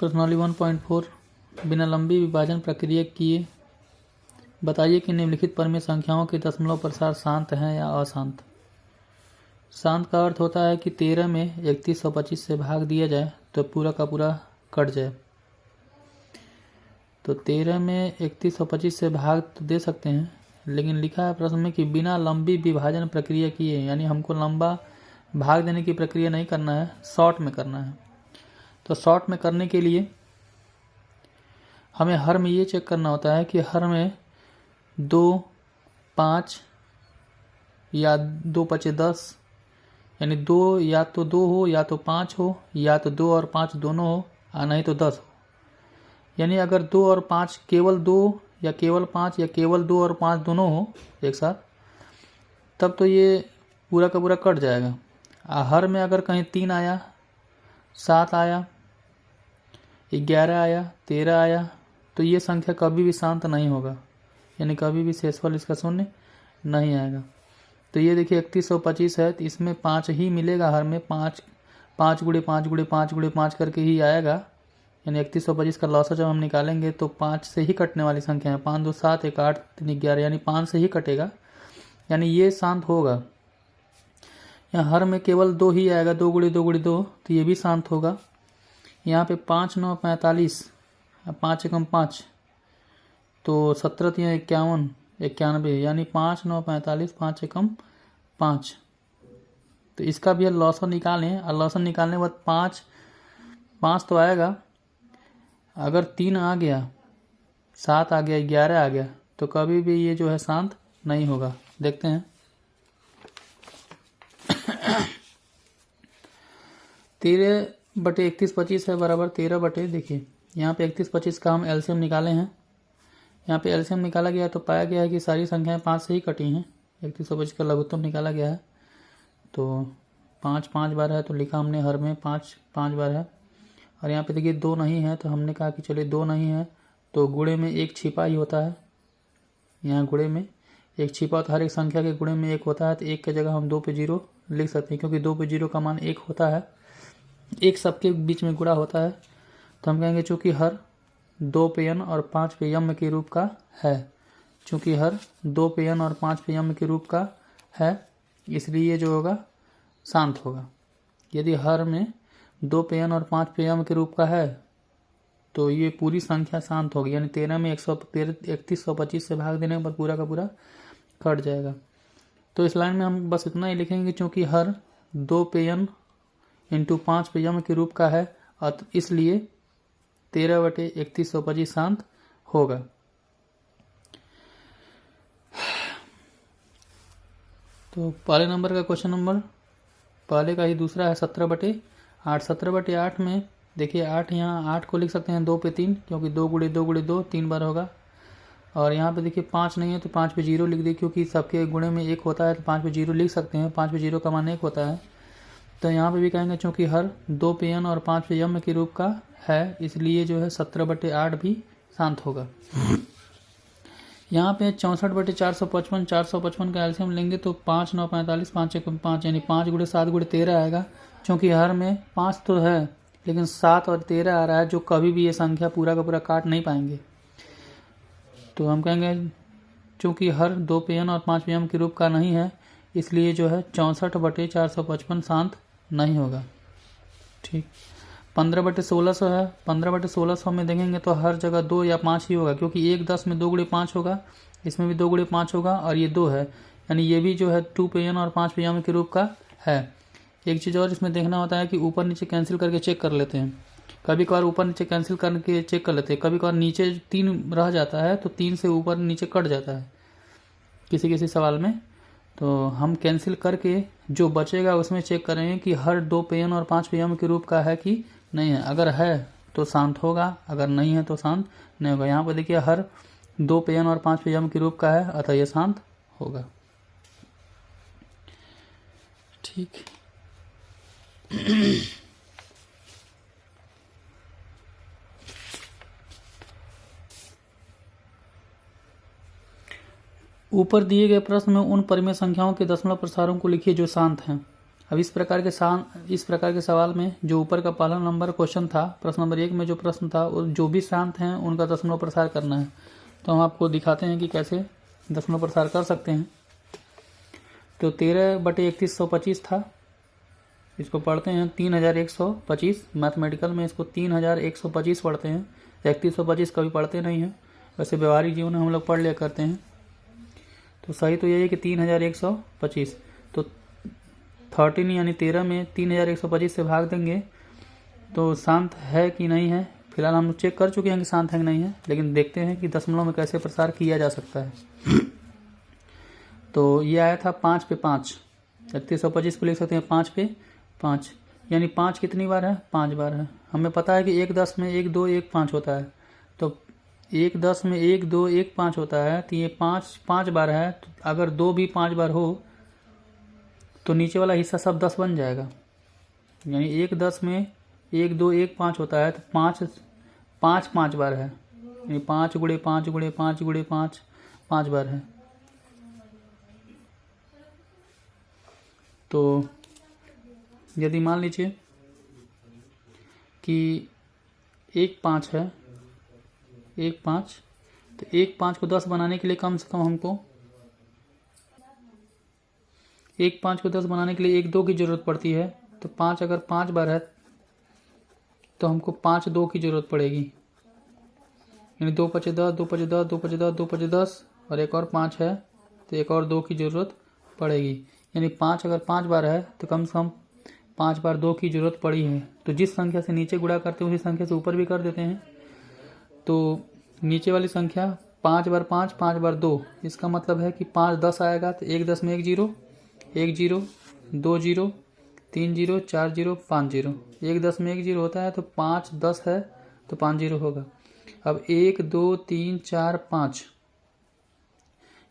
प्रश्नावली 1.4 बिना लंबी विभाजन प्रक्रिया किए बताइए कि निम्नलिखित परिमेय संख्याओं के दशमलव प्रसार शांत हैं या अशांत। शांत का अर्थ होता है कि 13 में 3125 से भाग दिया जाए तो पूरा का पूरा कट जाए। तो 13 में 3125 से भाग तो दे सकते हैं, लेकिन लिखा है प्रश्न में कि बिना लंबी विभाजन प्रक्रिया किए, यानी हमको लंबा भाग देने की प्रक्रिया नहीं करना है, शॉर्ट में करना है। तो शॉर्ट में करने के लिए हमें हर में ये चेक करना होता है कि हर में 2, 5 या 2 5 10, यानी 2 या तो 2 हो या तो 5 हो या तो 2 और 5 दोनों हो, नहीं तो 10 हो। यानी अगर 2 और 5 केवल 2 या केवल 5 या केवल 2 और 5 दोनों हो एक साथ, तब तो ये पूरा का पूरा कट जाएगा। हर में अगर कहीं 3 आया, 7 आया, 11 आया, 13 आया, तो ये संख्या कभी भी शांत नहीं होगा, यानी कभी भी शेषफल इसका शून्य नहीं आएगा। तो ये देखिए 3125 है, तो इसमें 5 ही मिलेगा हर में, 5 5 गुणे 5 गुणे 5 गुणे 5 करके ही आएगा। यानी 3125 का लॉस जब हम निकालेंगे तो 5 से ही कटने वाली संख्या है। 5 2 7 1 8 3 11, यानी 5 से ही कटेगा, यानी ये शांत होगा। यहाँ हर में केवल 2 ही आएगा, 2 गुणे 2 गुणे 2, तो ये भी शांत होगा। यहाँ पे 5 9 45, 5 एकम 5, तो 17 3 51 91, यानी 5 9 45, 5 एकम 5। तो इसका भी लॉसन निकालें, और लॉसन निकालने के बाद 5 तो आएगा। अगर 3 आ गया, 7 आ गया, 11 आ गया, तो कभी भी ये जो है शांत नहीं होगा। देखते हैं 13/3125 है बराबर 13 देखिए यहाँ पे 3125 का हम एलसीएम निकाले हैं। यहाँ पे एलसीएम निकाला गया तो पाया गया है कि सारी संख्याएं 5 से ही कटी हैं। 3125 का लघुत्तम निकाला गया है, तो 5 5 बार है, तो लिखा हमने हर में 5 5 बार है। और यहाँ पे देखिए 2 नहीं है, तो हमने कहा कि चलिए 2 नहीं है तो गुणे में 1 छिपा ही होता है। यहाँ गुणे में 1 छिपा होता है, हर एक संख्या के गुणे में 1 होता है, तो 1 की जगह हम 2 पे 0 लिख सकते हैं, क्योंकि 2 पे 0 का मान 1 होता है, 1 सबके बीच में गुणा होता है। तो हम कहेंगे चूँकि हर 2 पे n और 5 पे m के रूप का है, चूँकि हर 2 पे n और 5 पे m के रूप का है, इसलिए ये जो होगा शांत होगा। यदि हर में 2 पे n और 5 पे m के रूप का है तो ये पूरी संख्या शांत होगी, यानी 13 में 3125 से भाग देने के बाद पूरा का पूरा कट जाएगा। तो इस लाइन में हम बस इतना ही लिखेंगे, क्योंकि हर 2 पे n इंटू 5 पे m के रूप का है, और इसलिए 13/3125 शांत होगा। तो पहले नंबर का क्वेश्चन नंबर पहले का ही दूसरा है 17/8। 17/8 में देखिए 8, यहाँ 8 को लिख सकते हैं 2 पे 3, क्योंकि 2 गुणे 2 गुणे 2 3 बार होगा। और यहाँ पे देखिए 5 नहीं है तो 5 पे 0 लिख दिए, क्योंकि सबके गुणे में 1 होता है, तो 5 पे 0 लिख सकते हैं। 5 पे 0 का मान 1 होता है। तो यहाँ पे भी कहेंगे चूँकि हर 2 पे n और 5 पे m के रूप का है, इसलिए जो है 17/8 भी शांत होगा। यहाँ पे 64/455, 455 का एलसीएम लेंगे तो 5 9 45, 5 1 5, यानी 5 गुणे 7 गुणे 13 आएगा। क्योंकि हर में 5 तो है, लेकिन 7 और 13 आ रहा है, जो कभी भी ये संख्या पूरा का पूरा काट नहीं पाएंगे। तो हम कहेंगे चूँकि हर 2 पे n और 5 पे m के रूप का नहीं है, इसलिए जो है 64/455 शांत नहीं होगा। ठीक। 15/1600 है। 15/1600 में देखेंगे तो हर जगह 2 या 5 ही होगा, क्योंकि 1 10 में 2 गुणे 5 होगा, इसमें भी 2 गुणे 5 होगा, और ये 2 है, यानी ये भी जो है 2 पे n और 5 पे m के रूप का है। एक चीज़ और इसमें देखना होता है कि ऊपर नीचे कैंसिल करके चेक कर लेते हैं। कभी कभार ऊपर नीचे कैंसिल करके चेक कर लेते हैं, कभी कभार नीचे 3 रह जाता है, तो 3 से ऊपर नीचे कट जाता है किसी किसी सवाल में। तो हम कैंसिल करके जो बचेगा उसमें चेक करेंगे कि हर 2 पे n और 5 पे m के रूप का है कि नहीं है। अगर है तो शांत होगा, अगर नहीं है तो शांत नहीं होगा। यहाँ पर देखिए हर 2 पे n और 5 पे m के रूप का है, अतः यह शांत होगा। ठीक। ऊपर दिए गए प्रश्न में उन परिमेय संख्याओं के दशमलव प्रसारों को लिखिए जो शांत हैं। अब इस प्रकार के सवाल में जो ऊपर का पहला नंबर क्वेश्चन था, प्रश्न नंबर 1 में जो प्रश्न था, जो भी शांत हैं उनका दशमलव प्रसार करना है। तो हम आपको दिखाते हैं कि कैसे दशमलव प्रसार कर सकते हैं। तो 13/3125 था, इसको पढ़ते हैं 3125। मैथमेटिकल में इसको 3125 पढ़ते हैं, 3125 कभी पढ़ते नहीं हैं, वैसे व्यवहारिक जीवन में हम लोग पढ़ लिया करते हैं। तो सही तो यही है कि 3125। तो 13 यानी 13 में 3125 से भाग देंगे तो शांत है कि नहीं है। फिलहाल हम चेक कर चुके हैं कि शांत है कि नहीं है, लेकिन देखते हैं कि दशमलव में कैसे प्रसार किया जा सकता है। तो ये आया था 5 पे 5, 3125 को लिख सकते हैं 5 पे 5, यानी 5 कितनी बार है, 5 बार है। हमें पता है कि 1 10 में 1 2 1 5 होता है, तो 1 10 में 1 2 1 5 होता है, तो ये 5 बार है। तो अगर 2 भी 5 बार हो तो नीचे वाला हिस्सा सब 10 बन जाएगा, यानी 1 10 में 1 2 1 5 होता है, तो 5 बार है, यानी 5 गुणे 5 गुणे 5 गुणे 5 5 बार है। तो यदि मान लीजिए कि 1 5 है, 1 5, तो 1 5 को 10 बनाने के लिए कम से कम हमको 1 5 को 10 बनाने के लिए 1 2 की जरूरत पड़ती है। तो 5 अगर 5 बार है तो हमको 5 2 की जरूरत पड़ेगी, यानी 2 5 10 2 5 10 2 5 10 2 5 10, और एक और 5 है तो एक और 2 की जरूरत पड़ेगी, यानी 5 अगर 5 बार है तो कम से कम 5 बार 2 की जरूरत पड़ी है। तो जिस संख्या से नीचे गुणा करते हैं उसी संख्या से ऊपर भी कर देते हैं। तो नीचे वाली संख्या 5 बार 5 5 बार 2, इसका मतलब है कि 5 10 आएगा, तो 1 10 में 1 0 1 0 2 0 3 0 4 0 5 0, 1 10 में 1 0 होता है, तो 5 10 है तो 5 0 होगा। अब 1 2 3 4 5,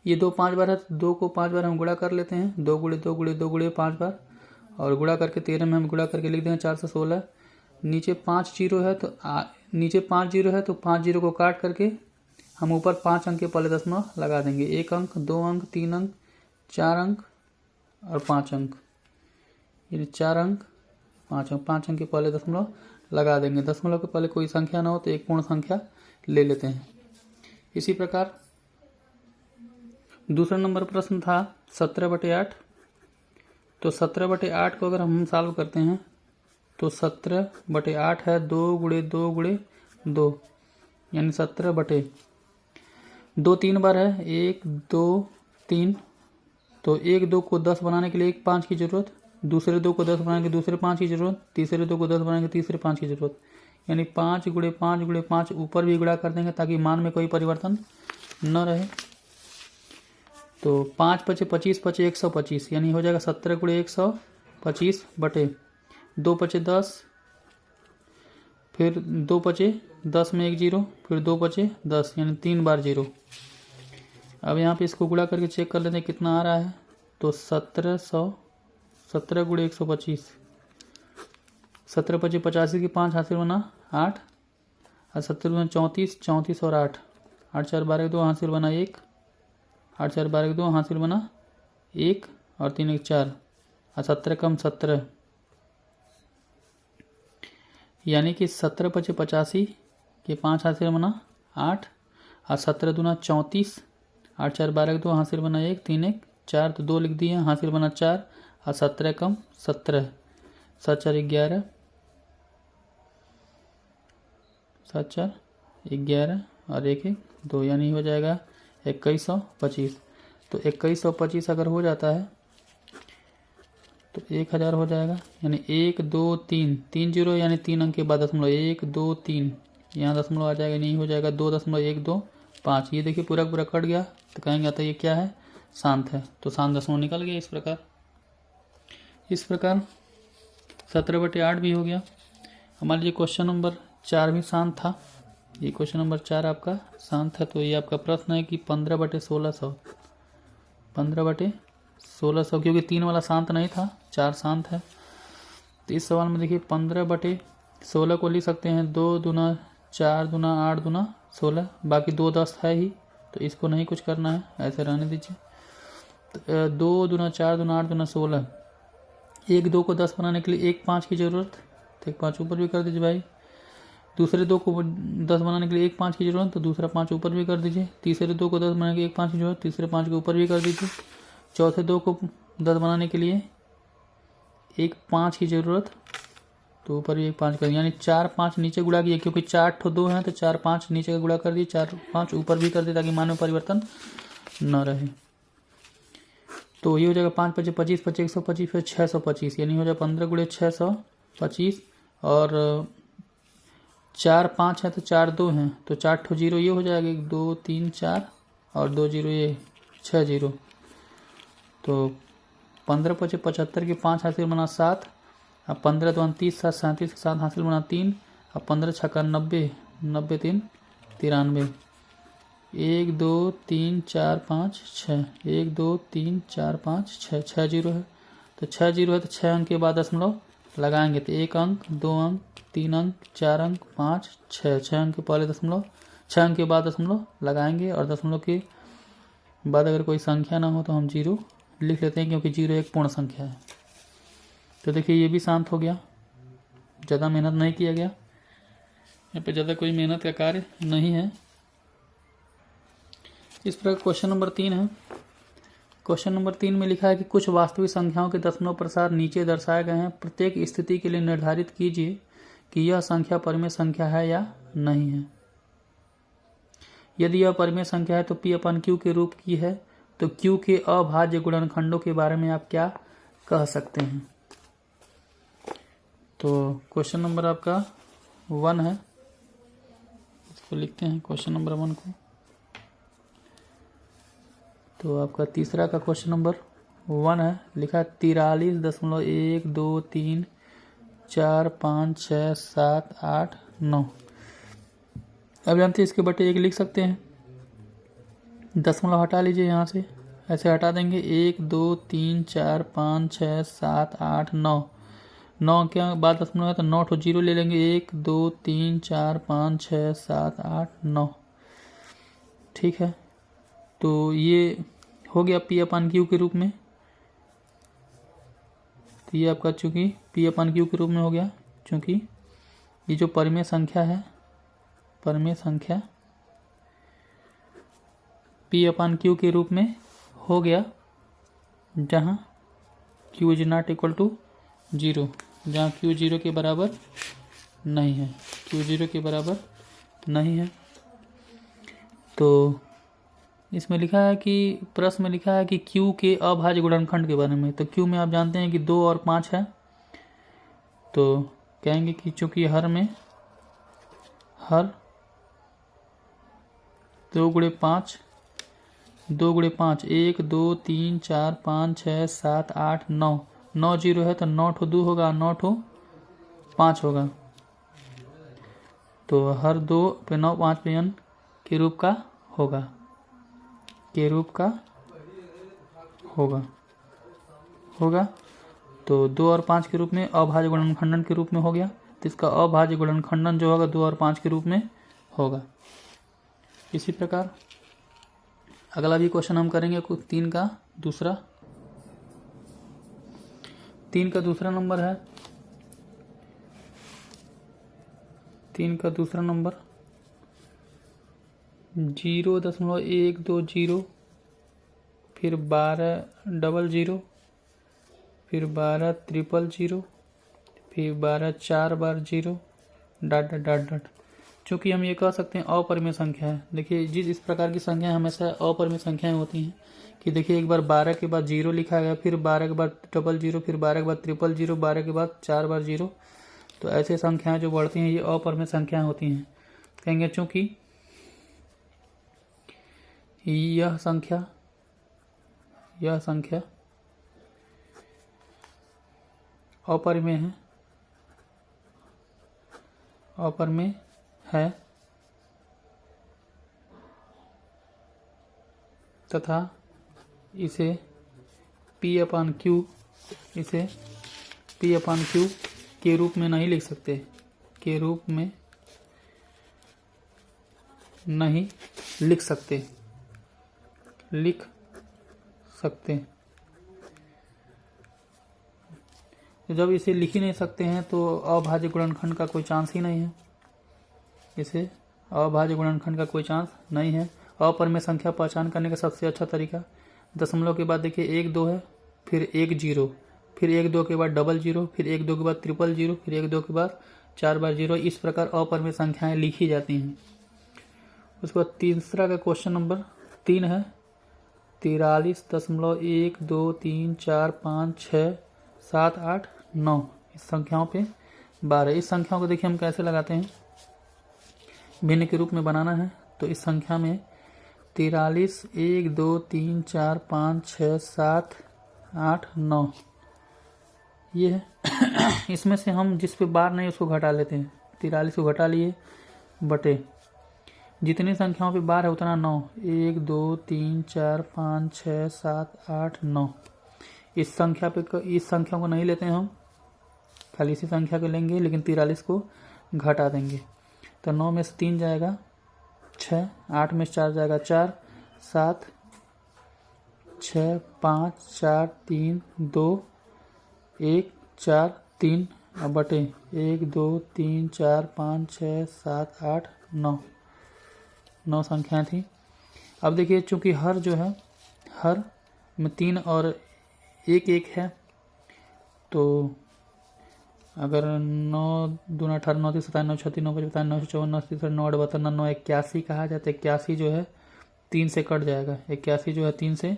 ये 2 5 बार है, तो 2 को 5 बार हम गुणा कर लेते हैं, 2 गुणे 2 गुणे 2 गुणे 5 बार, और गुणा करके 13 में हम गुणा करके लिख देंगे 4 से 16। नीचे 5 0 है तो नीचे 5 0 है तो 5 0 को काट करके हम ऊपर 5 अंक के पहले दशमलव लगा देंगे, 1 अंक 2 अंक 3 अंक 4 अंक और 5 अंक, यानी 4 अंक 5 अंक, 5 अंक के पहले दशमलव लगा देंगे। दशमलव के पहले कोई संख्या ना हो तो एक पूर्ण संख्या ले लेते हैं। इसी प्रकार दूसरा नंबर प्रश्न था 17/8। तो 17/8 को अगर हम सॉल्व करते हैं तो 17/8 है 2 गुणे 2 गुणे 2, यानी 17/2 3 बार है, 1 2 3। तो 1 2 को 10 बनाने के लिए 1 5 की जरूरत, दूसरे 2 को 10 बनाने के दूसरे 5 की जरूरत, तीसरे 2 को 10 बनाने के तीसरे 5 की जरूरत, यानी 5 गुणे 5 गुणे 5 ऊपर भी गुणा कर देंगे ताकि मान में कोई परिवर्तन न रहे। तो 5 5 25 5 125, यानी हो जाएगा 17 गुणे 125 बटे 2 5 10, फिर 2 5 10 में 1 0, फिर 2 5 10, यानी 3 बार 0। अब यहाँ पे इसको गुणा करके चेक कर लेते हैं कितना आ रहा है। तो 17 गुणे 125, 17 5 85 की 5 हासिल बना 8, और 17 गुणे 34 34 और 8 8 4 12 2 हासिल बना 1, 8 4 12 2 हासिल बना 1, और 3 1 4, और 17 कम 17, यानी कि 17 5 85 के 5 हासिल बना 8, और 17 दूना 34, 8 4 12 2 हासिल बना 1, 3 1 4, तो 2 लिख दिए, हासिल बना 4, और 17 कम 17, 7 4 11, 7 4 11 और 1 1 2, यानी हो जाएगा 2125। तो 2125 अगर हो जाता है तो 1000 हो जाएगा, यानी 1 2 3 3 0, यानी 3 अंक के बाद दशमलव 1 2 3, यहाँ दशमलव आ जाएगा, नहीं हो जाएगा 2.125। ये देखिए पूरा पूरा कट गया, तो कहेंगे तो ये क्या है, शांत है। तो शांत दशमलव निकल गया। इस प्रकार 17/8 भी हो गया। हमारे लिए क्वेश्चन नंबर 4 भी शांत था। ये क्वेश्चन नंबर 4 आपका शांत है। तो ये आपका प्रश्न है कि 15/1600, 15/1600, क्योंकि 3 वाला शांत नहीं था, 4 शांत है। तो इस सवाल में देखिए 15/16 को लिख सकते हैं 2 दूना 4 दूना 8 दूना 16, बाकी 2 10 है ही, तो इसको नहीं कुछ करना है, ऐसे रहने दीजिए। तो 2 दूना 4 दूना 8 दूना 16, एक 2 को 10 बनाने के लिए एक 5 की ज़रूरत, तो एक 5 ऊपर भी कर दीजिए भाई। दूसरे 2 को 10 बनाने के लिए एक 5 की ज़रूरत, तो दूसरा 5 ऊपर भी कर दीजिए। तीसरे 2 को 10 बनाने के लिए एक 5 की ज़रूरत, तीसरे 5 के ऊपर भी कर दीजिए। चौथे 2 को 10 बनाने के लिए एक 5 की ज़रूरत, तो ऊपर भी एक 5 कर, यानी 4 5 नीचे गुणा किए, क्योंकि 4 ठो 2 हैं तो 4 5 नीचे का गुणा कर दिए, 4 5 ऊपर भी कर दिए ताकि मान में परिवर्तन न रहे। तो ये हो जाएगा 5 5 25 25 125 फिर 625, यानी हो जाएगा 15 गुणे 625। और 4 5 है तो 4 2 हैं, तो 4 ठो 0 ये हो जाएगा 1 2 3 4 और 2 0 ये 6 0। तो 15 5 75 के 5 हासिल बना 7, अब 15 2 30 7 37 7 हासिल बना 3, अब 15 छक्का 90 90 3 93। 1 2 3 4 5 6, 1 2 3 4 5 6, 6 0 है, तो 6 0 है तो 6 अंक के बाद दशमलव लगाएंगे, तो 1 अंक 2 अंक 3 अंक 4 अंक 5 6, 6 अंक के पहले दशमलव, 6 अंक के बाद दशमलव लगाएंगे। और दशमलव के बाद अगर कोई संख्या ना हो तो हम 0 लिख लेते हैं, क्योंकि 0 एक पूर्ण संख्या है। तो देखिए ये भी शांत हो गया, ज़्यादा मेहनत नहीं किया गया, यहाँ पे ज़्यादा कोई मेहनत का कार्य नहीं है। इस प्रकार क्वेश्चन नंबर 3 है। क्वेश्चन नंबर 3 में लिखा है कि कुछ वास्तविक संख्याओं के दशमलव प्रसार नीचे दर्शाए गए हैं। प्रत्येक स्थिति के लिए निर्धारित कीजिए कि यह संख्या परिमेय संख्या है या नहीं है। यदि यह परिमेय संख्या है तो P/Q के रूप की है, तो Q के अभाज्य गुणनखंडों के बारे में आप क्या कह सकते हैं। तो क्वेश्चन नंबर आपका 1 है, इसको लिखते हैं क्वेश्चन नंबर 1 को। तो आपका तीसरा का क्वेश्चन नंबर 1 है, लिखा 43.123456789। अब जानते हैं इसके बटे 1 लिख सकते हैं, दशमलव हटा लीजिए यहाँ से, ऐसे हटा देंगे 1 2 3 4 5 6 7 8 9, 9 के बाद दशमलव है तो 9 ठो 0 ले लेंगे, 1 2 3 4 5 6 7 8 9। ठीक है, तो ये हो गया P/Q के रूप में। तो ये आपका चूंकि P/Q के रूप में हो गया, चूंकि ये जो परिमेय संख्या है, परिमेय संख्या P/Q के रूप में हो गया, जहाँ Q is not equal to 0, जहाँ Q 0 के बराबर नहीं है, Q 0 के बराबर नहीं है। तो इसमें लिखा है कि प्रश्न में लिखा है कि Q के अभाज्य गुणनखंड के बारे में। तो Q में आप जानते हैं कि 2 और 5 है, तो कहेंगे कि चूंकि हर 2 गुणे 5 1 2 3 4 5 6 7 8 9, 9 0 है तो 9 ठो 2 होगा, 9 ठो 5 होगा, तो हर 2 पे 9 5 पे n के रूप का होगा, के रूप का होगा। तो 2 और 5 के रूप में अभाज्य गुणनखंडन के रूप में हो गया, तो इसका अभाज्य गुणनखंडन जो होगा 2 और 5 के रूप में होगा। इसी प्रकार अगला भी क्वेश्चन हम करेंगे 3 का दूसरा नंबर है। 3 का दूसरा नंबर 0.120, फिर 12 00, फिर 12 000, फिर 12 4 बार 0 ... चूँकि हम ये कह सकते हैं अपरिमेय संख्या है। देखिए इस प्रकार की संख्याएं हमेशा अपरिमेय संख्याएं होती हैं कि देखिए एक बार 12 के बाद 0 लिखा गया, फिर 12 के बाद 00, फिर 12 के बाद 000, 12 के बाद 4 बार 0। तो ऐसे संख्याएं जो बढ़ती हैं ये अपरिमेय संख्याएं होती हैं। कहेंगे चूँकि यह संख्या अपरिमेय है तथा इसे P/Q के रूप में नहीं लिख सकते, के रूप में नहीं लिख सकते, तो जब इसे लिख ही नहीं सकते हैं तो अभाज्य गुणनखंड का कोई चांस ही नहीं है। इसे अभाज्य गुणनखंड का कोई चांस नहीं है। अपरिमेय संख्या पहचान करने का सबसे अच्छा तरीका, दशमलव के बाद देखिए 1 2 है, फिर 1 0, फिर 1 2 के बाद डबल 0, फिर 1 2 के बाद ट्रिपल 0, फिर 1 2 के बाद 4 बार 0। इस प्रकार अपरिमेय संख्याएं लिखी जाती हैं। उसके बाद तीसरा का क्वेश्चन नंबर 3 है 43.1 2 3 4 5 6 7 8 9। इस संख्याओं पे 12। इस संख्याओं को देखिए हम कैसे लगाते हैं, भिन्न के रूप में बनाना है। तो इस संख्या में 43 1 2 3 4 5 6 7 8 9 ये है। इसमें से हम जिस पे बार नहीं उसको घटा लेते हैं। 43 को घटा लिए बटे जितनी संख्याओं पे बार है उतना 9। 1 2 3 4 5 6 7 8 9। इस संख्या को नहीं लेते हैं हम, खाली इसी संख्या को लेंगे, लेकिन 43 को घटा देंगे। तो 9 में से 3 जाएगा 6, 8 में से 4 जाएगा 4, 7 6 5 4 3 2 1 4 3 और बटे 1 2 3 4 5 6 7 8 9 संख्याएं थी। अब देखिए चूंकि हर जो है, हर में 3 और 1 1 है, तो अगर 9 दूना 18 9 3 9 36 9 55 9 54 9 63 9 72 9 81 कहा जाता है। 81 जो है 3 से कट जाएगा। 81 जो है 3 से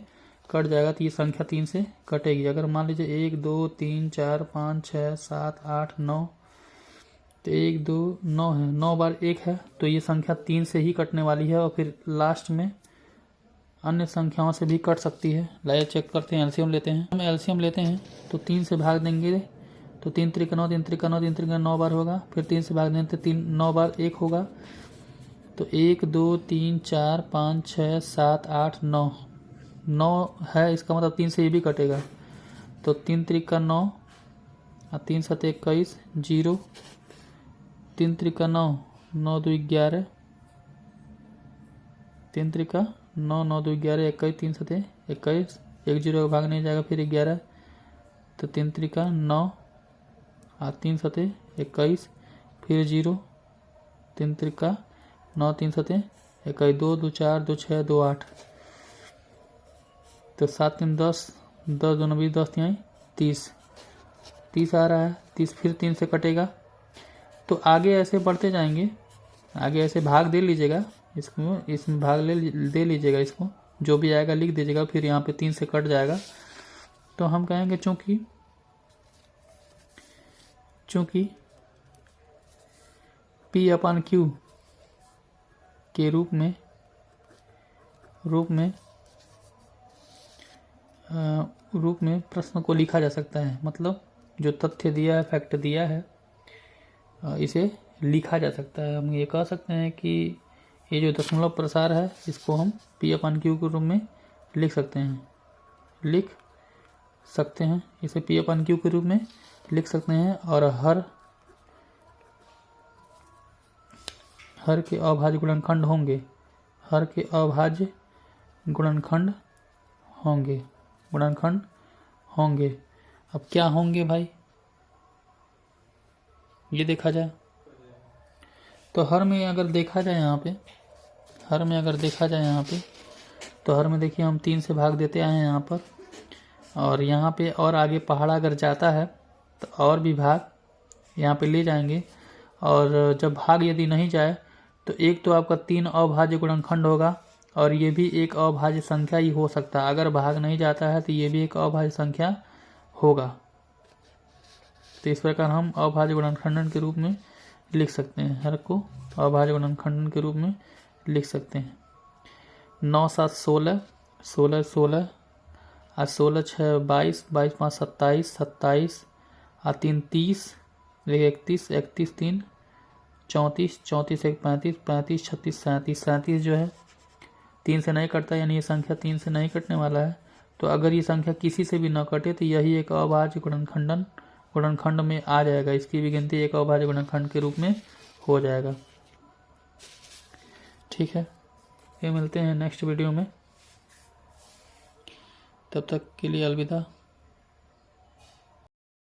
कट जाएगा, तो ये संख्या 3 से कटेगी। अगर मान लीजिए 1 2 3 4 5 6 7 8 9, तो 1 2 9 है, 9 बार 1 है, तो ये संख्या 3 से ही कटने वाली है। और फिर लास्ट में अन्य संख्याओं से भी कट सकती है। लाइए चेक करते हैं, एलसीएम लेते हैं। हम एलसीएम लेते हैं तो 3 से भाग देंगे तो 3 3 9 3 3 9 3 3 9 बार होगा। फिर 3 से भाग देंगे तो 3 9 बार 1 होगा। तो 1 2 3 4 5 6 7 8 9 है, इसका मतलब 3 से ये भी कटेगा। तो 3 3 9 और 3 7 21 0, 3 3 9 9 2 11, 3 3 9 9 2 11 21, 3 7 21, 1 0 का भाग नहीं जाएगा, फिर 11, तो 3 3 9 और 3 7 21, फिर 0, 3 3 9 3 7 21, 2 2 4 2 6 2 8, तो 7 3 10 10 2 20 10 3 30 30 आ रहा है। 30 फिर 3 से कटेगा। तो आगे ऐसे बढ़ते जाएंगे, आगे ऐसे भाग दे लीजिएगा इसको, इसमें भाग दे लीजिएगा इसको, जो भी आएगा लिख दीजिएगा। फिर यहाँ पे 3 से कट जाएगा। तो हम कहेंगे चूंकि P/Q के रूप में प्रश्न को लिखा जा सकता है। मतलब जो तथ्य दिया है, फैक्ट दिया है, इसे लिखा जा सकता है। हम ये कह सकते हैं कि ये जो दशमलव प्रसार है, इसको हम P/Q के रूप में लिख सकते हैं। इसे P/Q के रूप में लिख सकते हैं। और हर के अभाज्य गुणनखंड होंगे। अब क्या होंगे भाई, ये देखा जाए तो हर में अगर देखा जाए यहाँ पे, तो हर में देखिए हम 3 से भाग देते आए हैं यहाँ पर। और यहाँ पे और आगे पहाड़ा अगर जाता है तो और भी भाग यहाँ पे ले जाएंगे। और जब भाग यदि नहीं जाए तो एक तो आपका 3 अभाज्य गुणनखंड होगा, और ये भी एक अभाज्य संख्या ही हो सकता है। अगर भाग नहीं जाता है तो ये भी एक अभाज्य संख्या होगा। तो इस प्रकार हम अभाज्य गुणनखंडन के रूप में लिख सकते हैं, हर को अभाज्य गुणनखंडन के रूप में लिख सकते हैं। 9 7 16 16 16 और 16 6 22 22 5 27 27 और 3 30 31 31 3 34 34 1 35 35 36 37 37 जो है 3 से नहीं कटता, यानी ये संख्या 3 से नहीं कटने वाला है। तो अगर ये संख्या किसी से भी न कटे तो यही एक अभाज्य गुणनखंड में आ जाएगा। इसकी भी गिनती एक अभाज्य गुणनखंड के रूप में हो जाएगा। ठीक है, ये मिलते हैं नेक्स्ट वीडियो में। तब तक के लिए अलविदा।